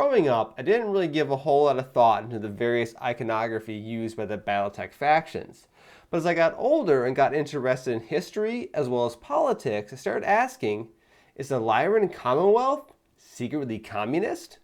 growing up, I didn't really give a whole lot of thought into the various iconography used by the Battletech factions. But as I got older and got interested in history as well as politics, I started asking, is the Lyran Commonwealth secretly communist?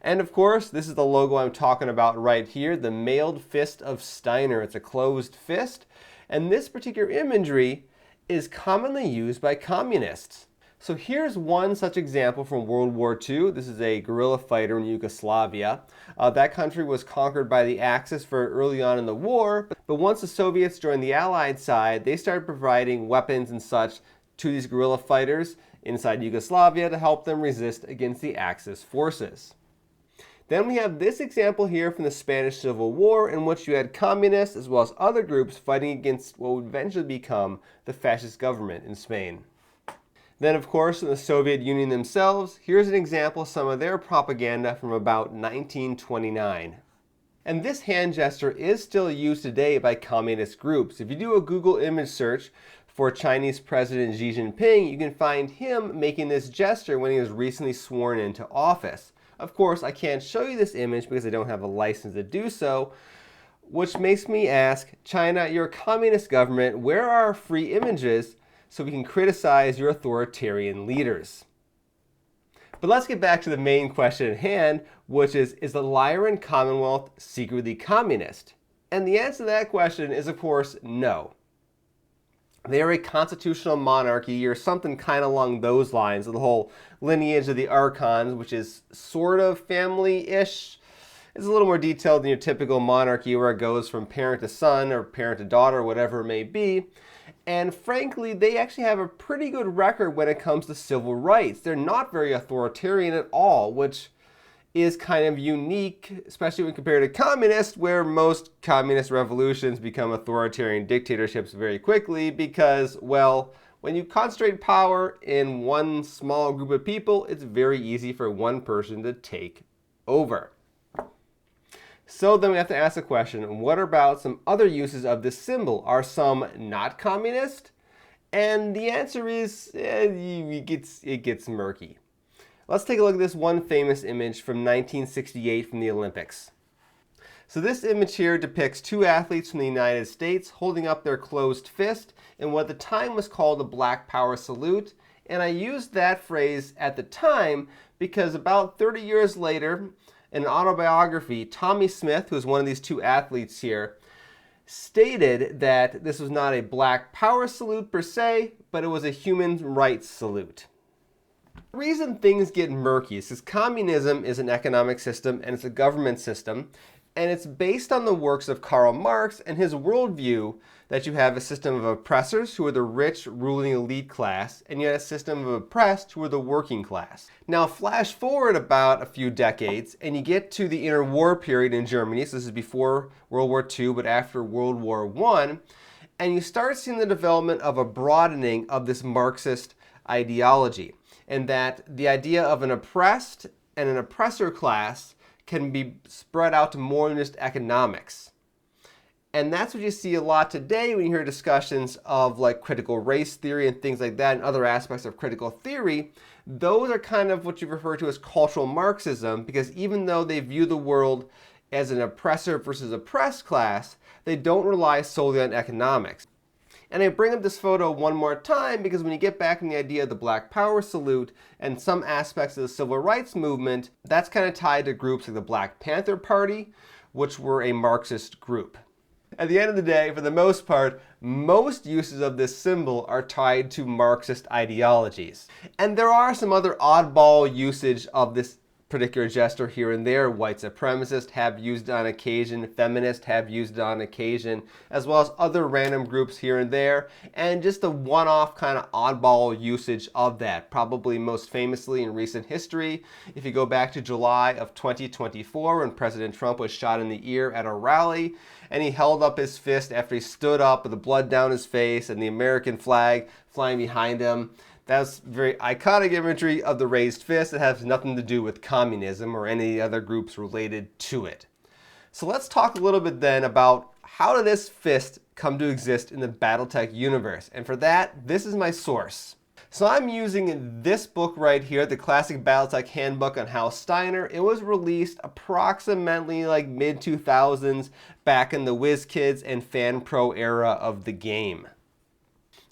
And of course, this is the logo I'm talking about right here, the mailed fist of Steiner. It's a closed fist, and this particular imagery is commonly used by communists. So here's one such example from World War II. This is a guerrilla fighter in Yugoslavia. That country was conquered by the Axis very early on in the war, but once the Soviets joined the Allied side, they started providing weapons and such to these guerrilla fighters inside Yugoslavia to help them resist against the Axis forces. Then we have this example here from the Spanish Civil War, in which you had communists as well as other groups fighting against what would eventually become the fascist government in Spain. Then, of course, in the Soviet Union themselves, here's an example of some of their propaganda from about 1929. And this hand gesture is still used today by communist groups. If you do a Google image search for Chinese President Xi Jinping, you can find him making this gesture when he was recently sworn into office. Of course, I can't show you this image because I don't have a license to do so, which makes me ask, China, you're a communist government, where are our free images so we can criticize your authoritarian leaders? But let's get back to the main question at hand, which is the Lyran Commonwealth secretly communist? And the answer to that question is, of course, no. They are a constitutional monarchy or something kind of along those lines, of the whole lineage of the archons, which is sort of family-ish. It's a little more detailed than your typical monarchy where it goes from parent to son or parent to daughter, or whatever it may be. And frankly, they actually have a pretty good record when it comes to civil rights. They're not very authoritarian at all, which is kind of unique, especially when compared to communists, where most communist revolutions become authoritarian dictatorships very quickly because, well, when you concentrate power in one small group of people, it's very easy for one person to take over. So then we have to ask the question, what about some other uses of this symbol? Are some not communist? And the answer is, it gets murky. Let's take a look at this one famous image from 1968 from the Olympics. So this image here depicts two athletes from the United States holding up their closed fist in what at the time was called a Black Power salute. And I used that phrase at the time because about 30 years later, in an autobiography, Tommy Smith, who was one of these two athletes here, stated that this was not a Black Power salute per se, but it was a human rights salute. The reason things get murky is because communism is an economic system and it's a government system, and it's based on the works of Karl Marx and his worldview that you have a system of oppressors who are the rich ruling elite class, and you have a system of oppressed who are the working class. Now flash forward about a few decades and you get to the interwar period in Germany. So this is before World War II but after World War I, and you start seeing the development of a broadening of this Marxist ideology, and that the idea of an oppressed and an oppressor class can be spread out to more than just economics. And that's what you see a lot today when you hear discussions of like critical race theory and things like that and other aspects of critical theory. Those are kind of what you refer to as cultural Marxism, because even though they view the world as an oppressor versus oppressed class, they don't rely solely on economics. And I bring up this photo one more time because when you get back in the idea of the Black Power salute and some aspects of the civil rights movement, that's kind of tied to groups like the Black Panther Party, which were a Marxist group. At the end of the day, for the most part, most uses of this symbol are tied to Marxist ideologies. And there are some other oddball usage of this particular gesture here and there. White supremacists have used it on occasion, feminists have used it on occasion, as well as other random groups here and there, and just a one-off kind of oddball usage of that. Probably most famously in recent history, if you go back to July of 2024 when President Trump was shot in the ear at a rally, and he held up his fist after he stood up with the blood down his face and the American flag flying behind him. That's very iconic imagery of the raised fist. It has nothing to do with communism or any other groups related to it. So let's talk a little bit then about how did this fist come to exist in the Battletech universe. And for that, this is my source. So I'm using this book right here, the Classic Battletech Handbook on House Steiner. It was released approximately like mid-2000s, back in the WizKids and Fan Pro era of the game.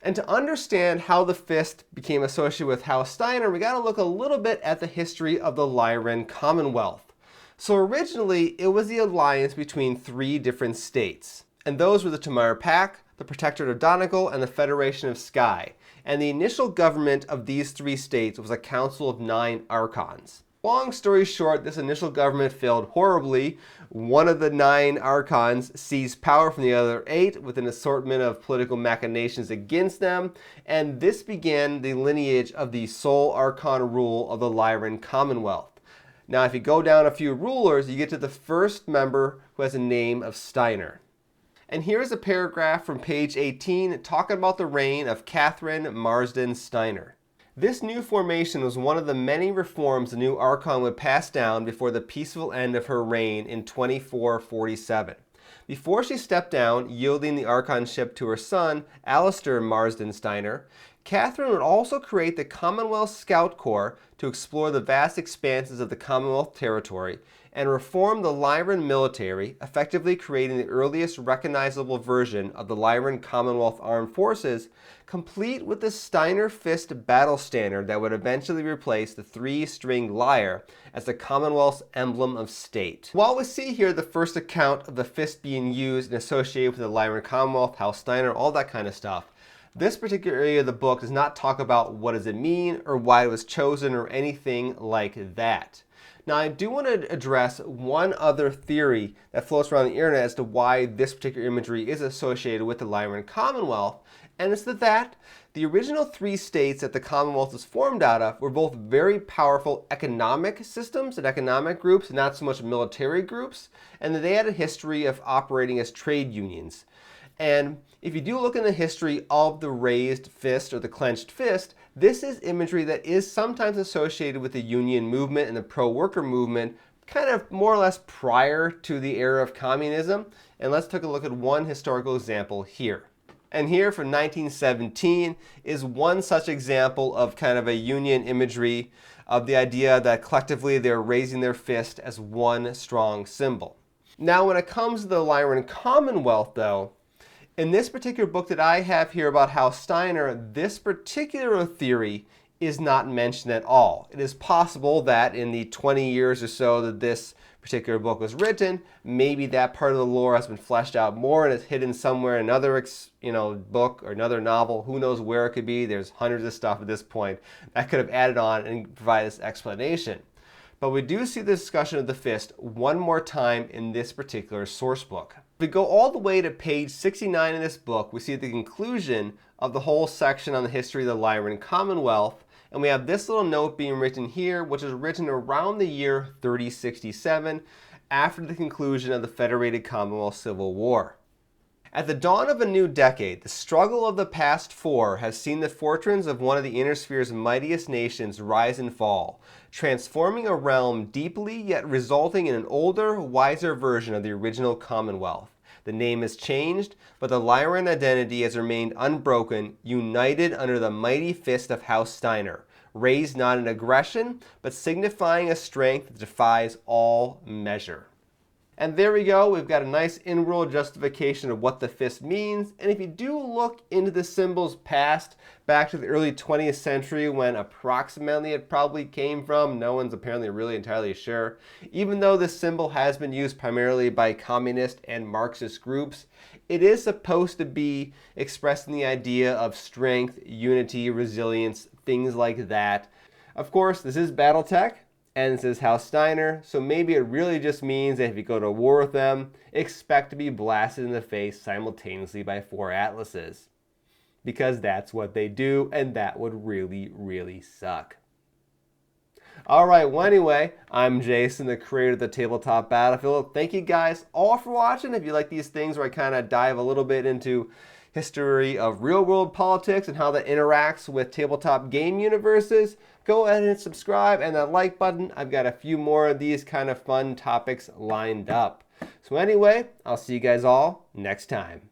And to understand how the fist became associated with House Steiner, we got to look a little bit at the history of the Lyran Commonwealth. So originally, it was the alliance between 3 different states. And those were the Tamar Pact, the Protectorate of Donegal, and the Federation of Skye. And the initial government of these 3 states was a council of 9 archons. Long story short, this initial government failed horribly. One of the 9 archons seized power from the other 8 with an assortment of political machinations against them, and this began the lineage of the sole archon rule of the Lyran Commonwealth. Now, if you go down a few rulers, you get to the first member who has a name of Steiner. And here's a paragraph from page 18 talking about the reign of Catherine Marsden Steiner. This new formation was one of the many reforms the new Archon would pass down before the peaceful end of her reign in 2447. Before she stepped down, yielding the Archonship to her son, Alistair Marsden Steiner, Catherine would also create the Commonwealth Scout Corps to explore the vast expanses of the Commonwealth territory and reform the Lyran military, effectively creating the earliest recognizable version of the Lyran Commonwealth Armed Forces, complete with the Steiner Fist battle standard that would eventually replace the 3-stringed lyre as the Commonwealth's emblem of state. While we see here the first account of the fist being used and associated with the Lyran Commonwealth, House Steiner, all that kind of stuff, this particular area of the book does not talk about what does it mean or why it was chosen or anything like that. Now, I do want to address one other theory that floats around the internet as to why this particular imagery is associated with the Lyran Commonwealth, and it's that the original 3 states that the Commonwealth was formed out of were both very powerful economic systems and economic groups, not so much military groups, and that they had a history of operating as trade unions. And if you do look in the history of the raised fist or the clenched fist, this is imagery that is sometimes associated with the union movement and the pro-worker movement, kind of more or less prior to the era of communism. And let's take a look at one historical example here. And here from 1917 is one such example of kind of a union imagery of the idea that collectively they're raising their fist as one strong symbol. Now, when it comes to the Lyran Commonwealth, though, in this particular book that I have here about House Steiner, this particular theory is not mentioned at all. It is possible that in the 20 years or so that this particular book was written, maybe that part of the lore has been fleshed out more and is hidden somewhere in another book or another novel. Who knows where it could be? There's hundreds of stuff at this point that could have added on and provided this explanation. But we do see the discussion of the fist one more time in this particular source book. If we go all the way to page 69 in this book, we see the conclusion of the whole section on the history of the Lyran Commonwealth, and we have this little note being written here, which is written around the year 3067, after the conclusion of the Federated Commonwealth Civil War. At the dawn of a new decade, the struggle of the past 4 has seen the fortunes of one of the Inner Sphere's mightiest nations rise and fall, transforming a realm deeply yet resulting in an older, wiser version of the original Commonwealth. The name has changed, but the Lyran identity has remained unbroken, united under the mighty fist of House Steiner, raised not in aggression, but signifying a strength that defies all measure. And there we go, we've got a nice in-world justification of what the fist means. And if you do look into the symbol's past, back to the early 20th century when approximately it probably came from, no one's apparently really entirely sure. Even though this symbol has been used primarily by communist and Marxist groups, it is supposed to be expressing the idea of strength, unity, resilience, things like that. Of course, this is Battletech. And this is House Steiner, so maybe it really just means that if you go to war with them, expect to be blasted in the face simultaneously by 4 atlases. Because that's what they do, and that would really, really suck. Alright, well anyway, I'm Jason, the creator of the Tabletop Battlefield. Thank you guys all for watching. If you like these things where I kind of dive a little bit into history of real-world politics and how that interacts with tabletop game universes, go ahead and subscribe and that like button. I've got a few more of these kind of fun topics lined up. So anyway, I'll see you guys all next time.